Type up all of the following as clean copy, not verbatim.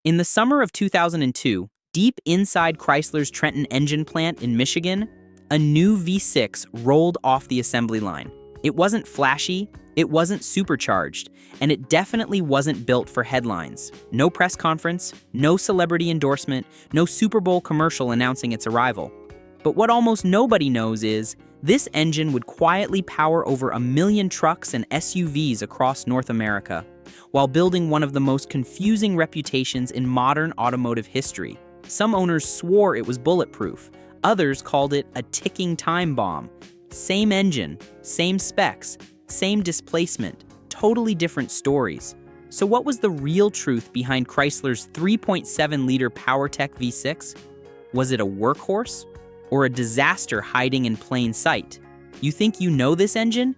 In the summer of 2002, deep inside Chrysler's Trenton engine plant in Michigan, a new V6 rolled off the assembly line. It wasn't flashy, it wasn't supercharged, and it definitely wasn't built for headlines. No press conference, no celebrity endorsement, no Super Bowl commercial announcing its arrival. But what almost nobody knows is, this engine would quietly power over 1 million trucks and SUVs across North America, while building one of the most confusing reputations in modern automotive history. Some owners swore it was bulletproof, others called it a ticking time bomb. Same engine, same specs, same displacement, totally different stories. So what was the real truth behind Chrysler's 3.7-liter PowerTech V6? Was it a workhorse? Or a disaster hiding in plain sight? You think you know this engine?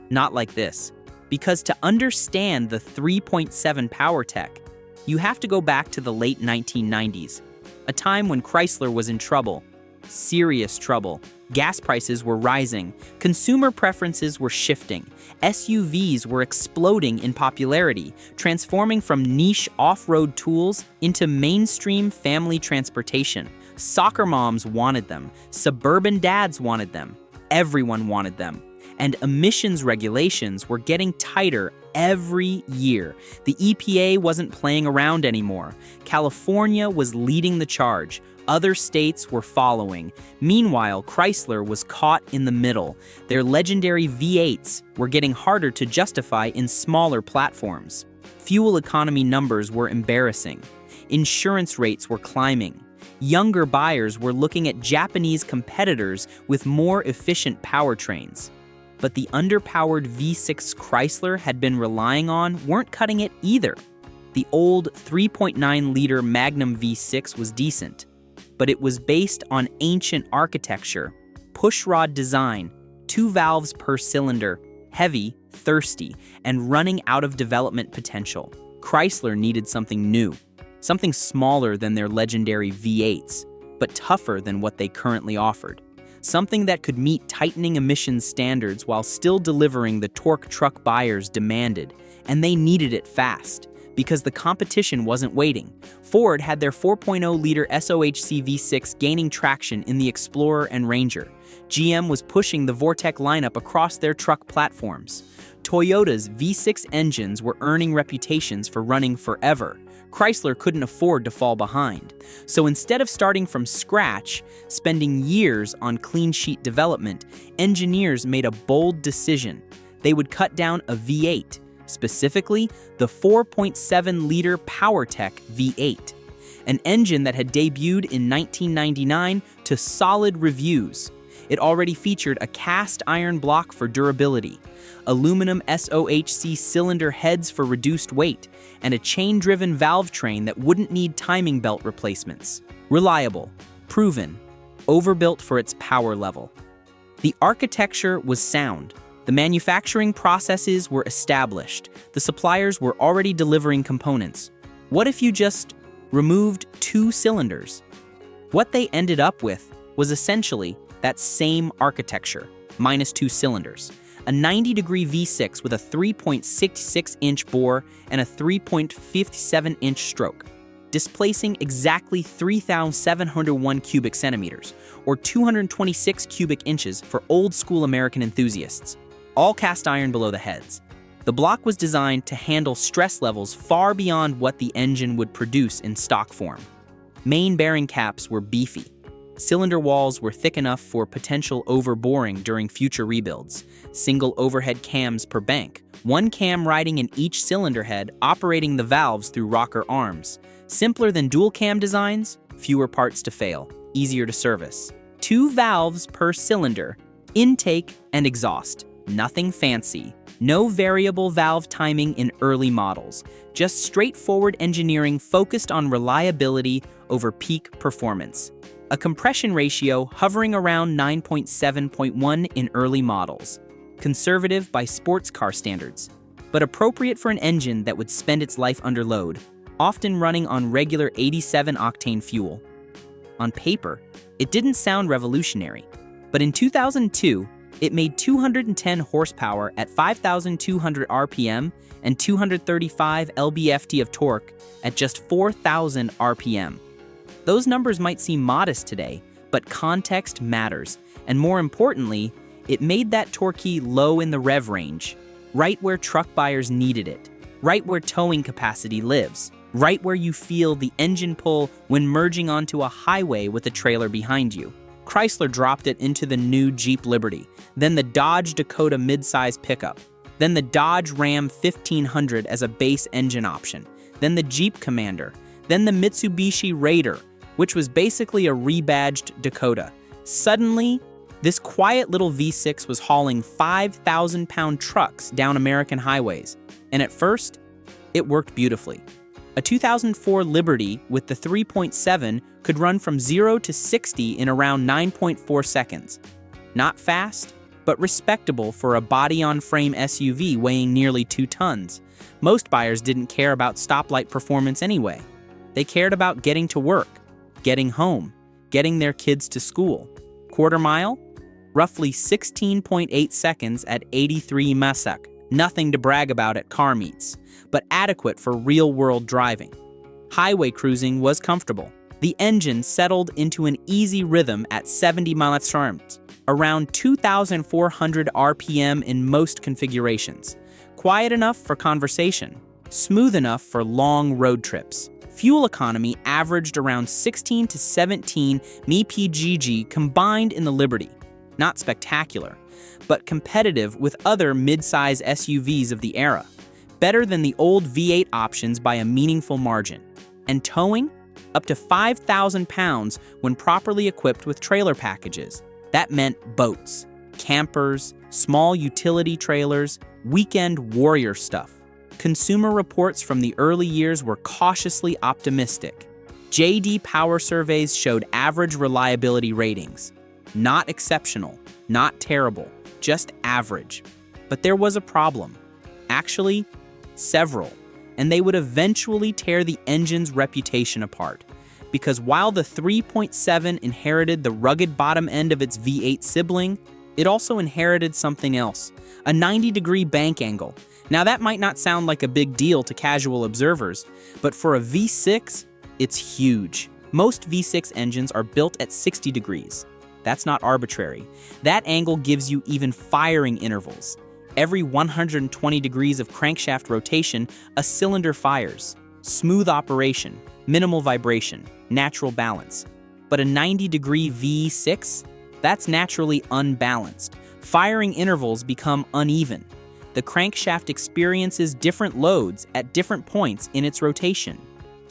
Not like this. Because to understand the 3.7 PowerTech, you have to go back to the late 1990s, a time when Chrysler was in trouble. Serious trouble. Gas prices were rising, consumer preferences were shifting, SUVs were exploding in popularity, transforming from niche off-road tools into mainstream family transportation. Soccer moms wanted them, suburban dads wanted them, everyone wanted them. And emissions regulations were getting tighter every year. The EPA wasn't playing around anymore. California was leading the charge. Other states were following. Meanwhile, Chrysler was caught in the middle. Their legendary V8s were getting harder to justify in smaller platforms. Fuel economy numbers were embarrassing. Insurance rates were climbing. Younger buyers were looking at Japanese competitors with more efficient powertrains. But the underpowered V6 Chrysler had been relying on weren't cutting it either. The old 3.9-liter Magnum V6 was decent, but it was based on ancient architecture, pushrod design, 2 valves per cylinder, heavy, thirsty, and running out of development potential. Chrysler needed something new, something smaller than their legendary V8s, but tougher than what they currently offered. Something that could meet tightening emissions standards while still delivering the torque truck buyers demanded, and they needed it fast, because the competition wasn't waiting. Ford had their 4.0-liter SOHC V6 gaining traction in the Explorer and Ranger. GM was pushing the Vortec lineup across their truck platforms. Toyota's V6 engines were earning reputations for running forever. Chrysler couldn't afford to fall behind. So instead of starting from scratch, spending years on clean sheet development, engineers made a bold decision. They would cut down a V8, specifically the 4.7-liter PowerTech V8, an engine that had debuted in 1999 to solid reviews. It already featured a cast iron block for durability, aluminum SOHC cylinder heads for reduced weight, and a chain-driven valve train that wouldn't need timing belt replacements. Reliable, proven, overbuilt for its power level. The architecture was sound. The manufacturing processes were established. The suppliers were already delivering components. What if you just removed 2 cylinders? What they ended up with was essentially that same architecture, minus 2 cylinders. A 90-degree V6 with a 3.66-inch bore and a 3.57-inch stroke, displacing exactly 3,701 cubic centimeters, or 226 cubic inches for old-school American enthusiasts. All cast iron below the heads. The block was designed to handle stress levels far beyond what the engine would produce in stock form. Main bearing caps were beefy. Cylinder walls were thick enough for potential overboring during future rebuilds. Single overhead cams per bank. 1 cam riding in each cylinder head, operating the valves through rocker arms. Simpler than dual cam designs, fewer parts to fail, easier to service. 2 valves per cylinder, intake and exhaust. Nothing fancy. No variable valve timing in early models. Just straightforward engineering focused on reliability over peak performance. A compression ratio hovering around 9.7.1 in early models. Conservative by sports car standards, but appropriate for an engine that would spend its life under load, often running on regular 87-octane fuel. On paper, it didn't sound revolutionary, but in 2002, It made 210 horsepower at 5,200 RPM and 235 lb-ft of torque at just 4,000 RPM. Those numbers might seem modest today, but context matters, and more importantly, it made that torque low in the rev range, right where truck buyers needed it, right where towing capacity lives, right where you feel the engine pull when merging onto a highway with a trailer behind you. Chrysler dropped it into the new Jeep Liberty, then the Dodge Dakota midsize pickup, then the Dodge Ram 1500 as a base engine option, then the Jeep Commander, then the Mitsubishi Raider, which was basically a rebadged Dakota. Suddenly, this quiet little V6 was hauling 5,000-pound trucks down American highways, and at first, it worked beautifully. A 2004 Liberty with the 3.7 could run from 0 to 60 in around 9.4 seconds. Not fast, but respectable for a body-on-frame SUV weighing nearly 2 tons. Most buyers didn't care about stoplight performance anyway. They cared about getting to work, getting home, getting their kids to school. Quarter mile? Roughly 16.8 seconds at 83 mph. Nothing to brag about at car meets, but adequate for real-world driving. Highway cruising was comfortable. The engine settled into an easy rhythm at 70 mph, around 2,400 RPM in most configurations. Quiet enough for conversation, smooth enough for long road trips. Fuel economy averaged around 16 to 17 mpg combined in the Liberty. Not spectacular, but competitive with other mid-size SUVs of the era. Better than the old V8 options by a meaningful margin. And towing? Up to 5,000 pounds when properly equipped with trailer packages. That meant boats, campers, small utility trailers, weekend warrior stuff. Consumer reports from the early years were cautiously optimistic. J.D. Power surveys showed average reliability ratings. Not exceptional, not terrible, just average. But there was a problem. Actually, several. And they would eventually tear the engine's reputation apart. Because while the 3.7 inherited the rugged bottom end of its V8 sibling, it also inherited something else, a 90-degree bank angle. Now that might not sound like a big deal to casual observers, but for a V6, it's huge. Most V6 engines are built at 60 degrees. That's not arbitrary. That angle gives you even firing intervals. Every 120 degrees of crankshaft rotation, a cylinder fires. Smooth operation, minimal vibration, natural balance. But a 90-degree V6? That's naturally unbalanced. Firing intervals become uneven. The crankshaft experiences different loads at different points in its rotation.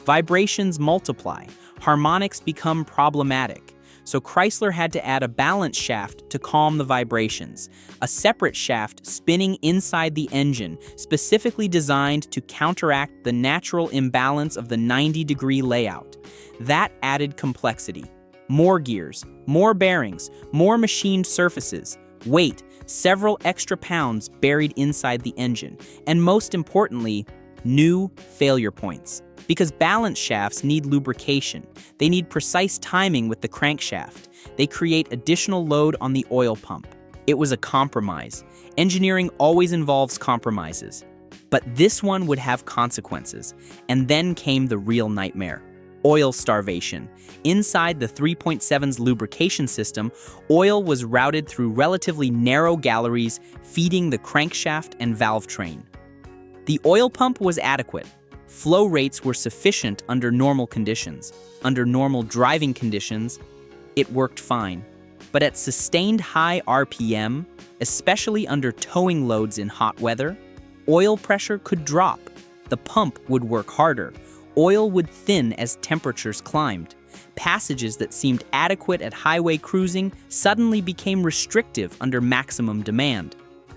Vibrations multiply. Harmonics become problematic. So Chrysler had to add a balance shaft to calm the vibrations, a separate shaft spinning inside the engine, specifically designed to counteract the natural imbalance of the 90-degree layout. That added complexity. More gears, more bearings, more machined surfaces, weight, several extra pounds buried inside the engine, and most importantly, new failure points. Because balance shafts need lubrication. They need precise timing with the crankshaft. They create additional load on the oil pump. It was a compromise. Engineering always involves compromises. But this one would have consequences. And then came the real nightmare. Oil starvation. Inside the 3.7's lubrication system, oil was routed through relatively narrow galleries, feeding the crankshaft and valve train. The oil pump was adequate. Flow rates were sufficient under normal conditions. Under normal driving conditions, it worked fine. But at sustained high RPM, especially under towing loads in hot weather, oil pressure could drop. The pump would work harder. Oil would thin as temperatures climbed. Passages that seemed adequate at highway cruising suddenly became restrictive under maximum demand.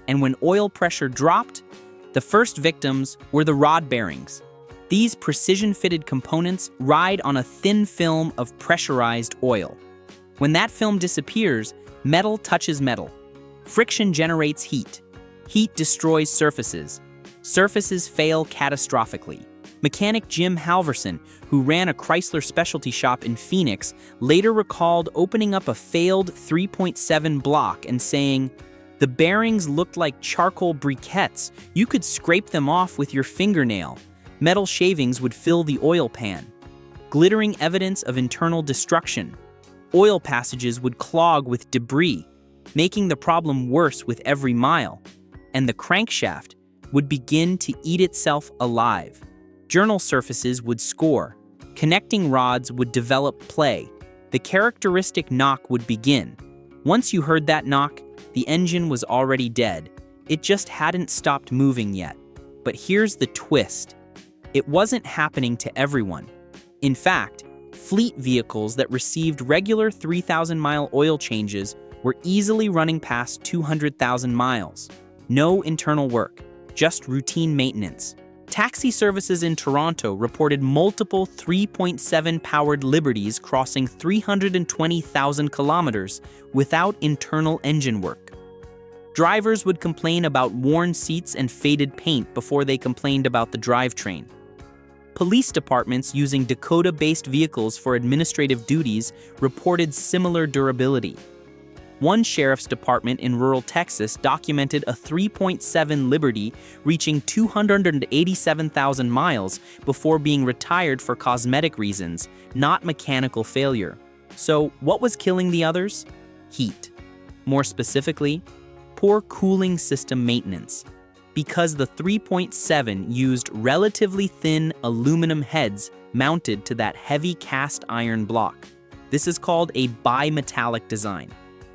And when oil pressure dropped, the first victims were the rod bearings. These precision-fitted components ride on a thin film of pressurized oil. When that film disappears, metal touches metal. Friction generates heat. Heat destroys surfaces. Surfaces fail catastrophically. Mechanic Jim Halverson, who ran a Chrysler specialty shop in Phoenix, later recalled opening up a failed 3.7 block and saying, The bearings looked like charcoal briquettes. You could scrape them off with your fingernail. Metal shavings would fill the oil pan. Glittering evidence of internal destruction. Oil passages would clog with debris, making the problem worse with every mile. And the crankshaft would begin to eat itself alive. Journal surfaces would score. Connecting rods would develop play. The characteristic knock would begin. Once you heard that knock, the engine was already dead. It just hadn't stopped moving yet. But here's the twist. It wasn't happening to everyone. In fact, fleet vehicles that received regular 3,000-mile oil changes were easily running past 200,000 miles. No internal work, just routine maintenance. Taxi services in Toronto reported multiple 3.7 powered Liberties crossing 320,000 kilometers without internal engine work. Drivers would complain about worn seats and faded paint before they complained about the drivetrain. Police departments using Dakota-based vehicles for administrative duties reported similar durability. One sheriff's department in rural Texas documented a 3.7 Liberty reaching 287,000 miles before being retired for cosmetic reasons, not mechanical failure. So, what was killing the others? Heat. More specifically, poor cooling system maintenance. Because the 3.7 used relatively thin aluminum heads mounted to that heavy cast iron block. This is called a bimetallic design.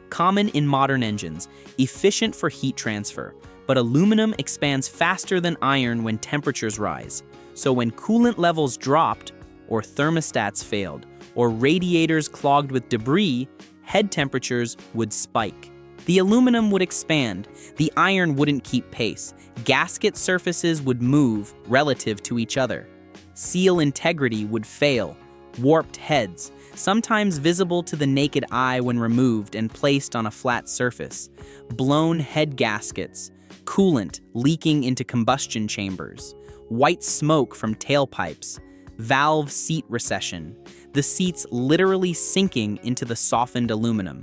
Common in modern engines, efficient for heat transfer, but aluminum expands faster than iron when temperatures rise. So when coolant levels dropped, or thermostats failed, or radiators clogged with debris, head temperatures would spike. The aluminum would expand, the iron wouldn't keep pace, gasket surfaces would move relative to each other. Seal integrity would fail, warped heads, sometimes visible to the naked eye when removed and placed on a flat surface, blown head gaskets, coolant leaking into combustion chambers, white smoke from tailpipes, valve seat recession, the seats literally sinking into the softened aluminum,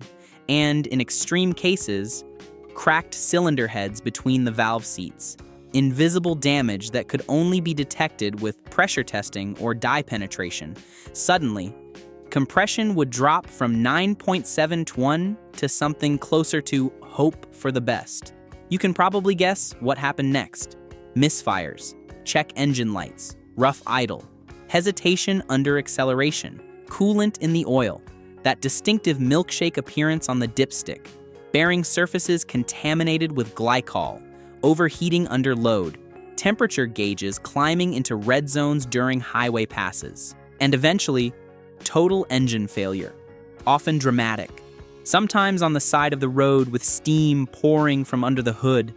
and, in extreme cases, cracked cylinder heads between the valve seats, invisible damage that could only be detected with pressure testing or dye penetration. Suddenly, compression would drop from 9.7 to 1 to something closer to hope for the best. You can probably guess what happened next. Misfires, check engine lights, rough idle, hesitation under acceleration, coolant in the oil, that distinctive milkshake appearance on the dipstick, bearing surfaces contaminated with glycol, overheating under load, temperature gauges climbing into red zones during highway passes, and eventually, total engine failure, often dramatic, sometimes on the side of the road with steam pouring from under the hood.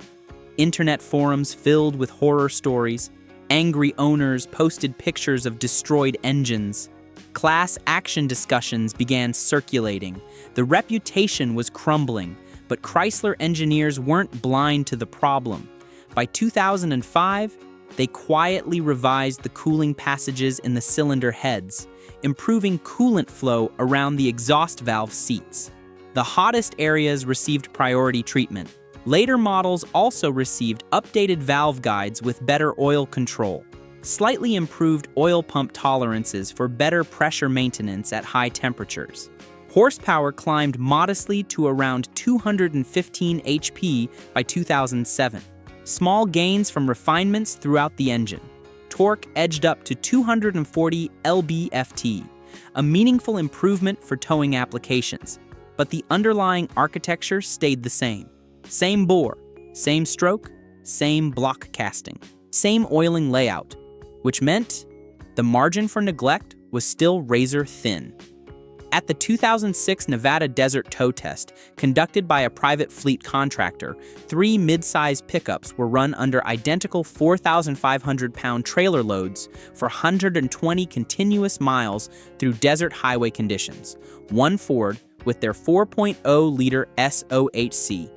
Internet forums filled with horror stories, angry owners posted pictures of destroyed engines. Class action discussions began circulating. The reputation was crumbling, but Chrysler engineers weren't blind to the problem. By 2005, they quietly revised the cooling passages in the cylinder heads, improving coolant flow around the exhaust valve seats. The hottest areas received priority treatment. Later models also received updated valve guides with better oil control, slightly improved oil pump tolerances for better pressure maintenance at high temperatures. Horsepower climbed modestly to around 215 HP by 2007. Small gains from refinements throughout the engine. Torque edged up to 240 lb-ft, a meaningful improvement for towing applications. But the underlying architecture stayed the same. Same bore, same stroke, same block casting, same oiling layout, which meant the margin for neglect was still razor thin. At the 2006 Nevada Desert Tow Test, conducted by a private fleet contractor, 3 mid-size pickups were run under identical 4,500-pound trailer loads for 120 continuous miles through desert highway conditions. One Ford with their 4.0-liter SOHC,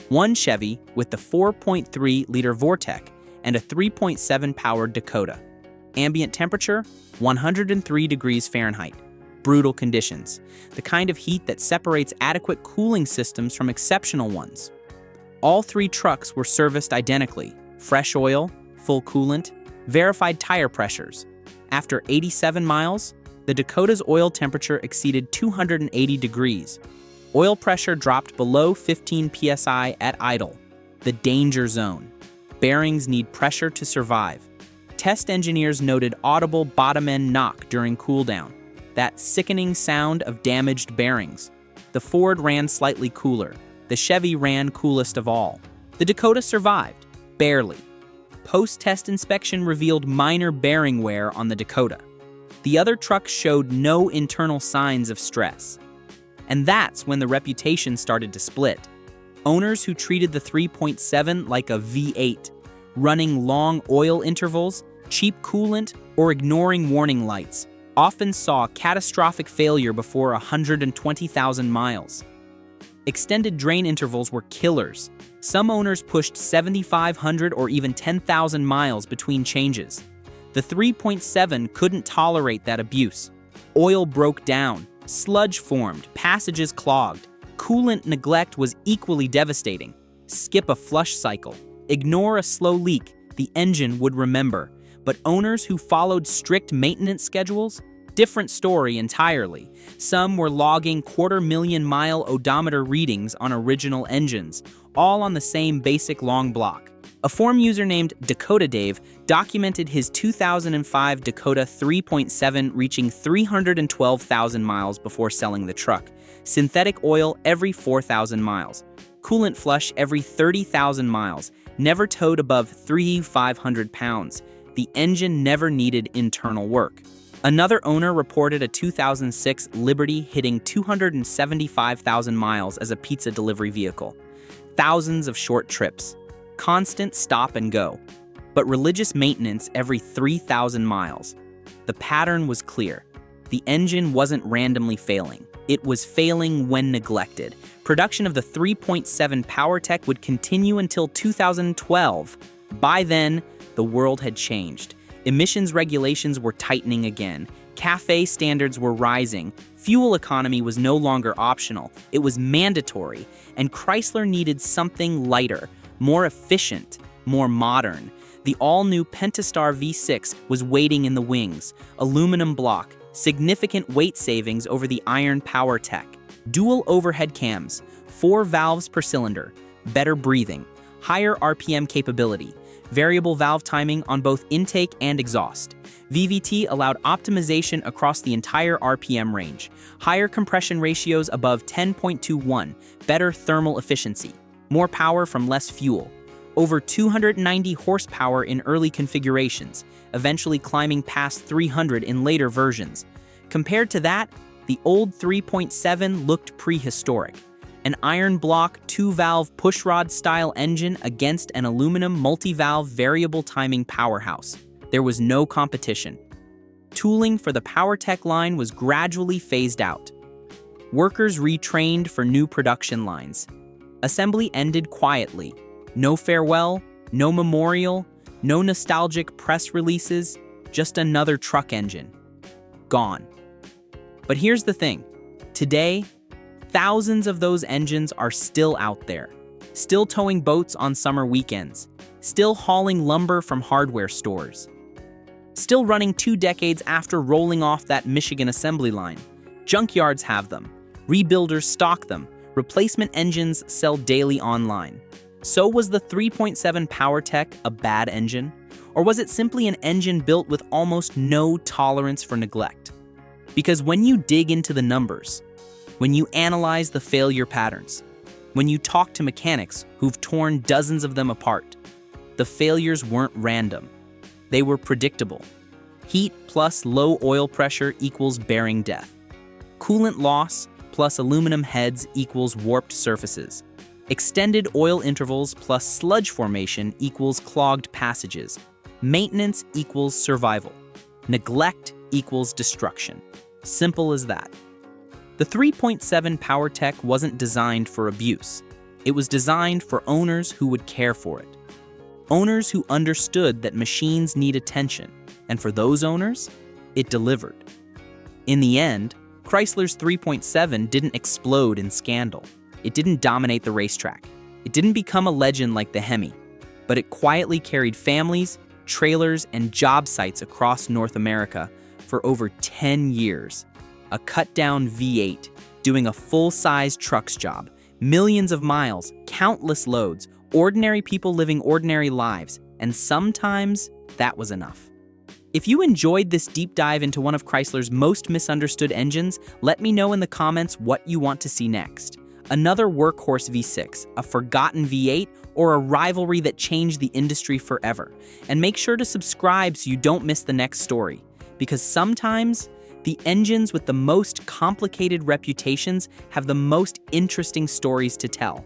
one Chevy with the 4.3-liter Vortec, and a 3.7 powered Dakota. Ambient temperature, 103 degrees Fahrenheit. Brutal conditions, the kind of heat that separates adequate cooling systems from exceptional ones. All three trucks were serviced identically: fresh oil, full coolant, verified tire pressures. After 87 miles, the Dakota's oil temperature exceeded 280 degrees. Oil pressure dropped below 15 psi at idle, the danger zone. Bearings need pressure to survive. Test engineers noted audible bottom-end knock during cooldown, that sickening sound of damaged bearings. The Ford ran slightly cooler. The Chevy ran coolest of all. The Dakota survived, barely. Post-test inspection revealed minor bearing wear on the Dakota. The other trucks showed no internal signs of stress. And that's when the reputation started to split. Owners who treated the 3.7 like a V8, running long oil intervals, cheap coolant, or ignoring warning lights, often saw catastrophic failure before 120,000 miles. Extended drain intervals were killers. Some owners pushed 7,500 or even 10,000 miles between changes. The 3.7 couldn't tolerate that abuse. Oil broke down, sludge formed, passages clogged. Coolant neglect was equally devastating. Skip a flush cycle, ignore a slow leak, the engine would remember. But owners who followed strict maintenance schedules? Different story entirely. Some were logging 250,000-mile odometer readings on original engines, all on the same basic long block. A forum user named Dakota Dave documented his 2005 Dakota 3.7 reaching 312,000 miles before selling the truck. Synthetic oil every 4,000 miles. Coolant flush every 30,000 miles. Never towed above 3,500 pounds. The engine never needed internal work. Another owner reported a 2006 Liberty hitting 275,000 miles as a pizza delivery vehicle. Thousands of short trips. Constant stop and go. But religious maintenance every 3,000 miles. The pattern was clear. The engine wasn't randomly failing. It was failing when neglected. Production of the 3.7 PowerTech would continue until 2012. By then, the world had changed. Emissions regulations were tightening again. CAFE standards were rising. Fuel economy was no longer optional. It was mandatory. And Chrysler needed something lighter, more efficient, more modern. The all-new Pentastar V6 was waiting in the wings. Aluminum block, significant weight savings over the iron PowerTech. Dual overhead cams, 4 valves per cylinder, better breathing, higher RPM capability, variable valve timing on both intake and exhaust. VVT allowed optimization across the entire RPM range, higher compression ratios above 10.21, better thermal efficiency, more power from less fuel, over 290 horsepower in early configurations, eventually climbing past 300 in later versions. Compared to that, the old 3.7 looked prehistoric. An iron block 2-valve pushrod-style engine against an aluminum multi-valve variable timing powerhouse. There was no competition. Tooling for the PowerTech line was gradually phased out. Workers retrained for new production lines. Assembly ended quietly. No farewell, no memorial, no nostalgic press releases, just another truck engine. Gone. But here's the thing. Today, thousands of those engines are still out there, still towing boats on summer weekends, still hauling lumber from hardware stores, still running 2 decades after rolling off that Michigan assembly line. Junkyards have them, rebuilders stock them, replacement engines sell daily online. So was the 3.7 PowerTech a bad engine? Or was it simply an engine built with almost no tolerance for neglect? Because when you dig into the numbers, when you analyze the failure patterns, when you talk to mechanics who've torn dozens of them apart, the failures weren't random. They were predictable. Heat plus low oil pressure equals bearing death. Coolant loss plus aluminum heads equals warped surfaces. Extended oil intervals plus sludge formation equals clogged passages. Maintenance equals survival. Neglect equals destruction. Simple as that. The 3.7 PowerTech wasn't designed for abuse. It was designed for owners who would care for it. Owners who understood that machines need attention, and for those owners, it delivered. In the end, Chrysler's 3.7 didn't explode in scandal. It didn't dominate the racetrack. It didn't become a legend like the Hemi, but it quietly carried families, trailers, and job sites across North America for over 10 years. A cut-down V8, doing a full-size truck's job, millions of miles, countless loads, ordinary people living ordinary lives, and sometimes that was enough. If you enjoyed this deep dive into one of Chrysler's most misunderstood engines, let me know in the comments what you want to see next. Another workhorse V6, a forgotten V8, or a rivalry that changed the industry forever. And make sure to subscribe so you don't miss the next story. Because sometimes, the engines with the most complicated reputations have the most interesting stories to tell.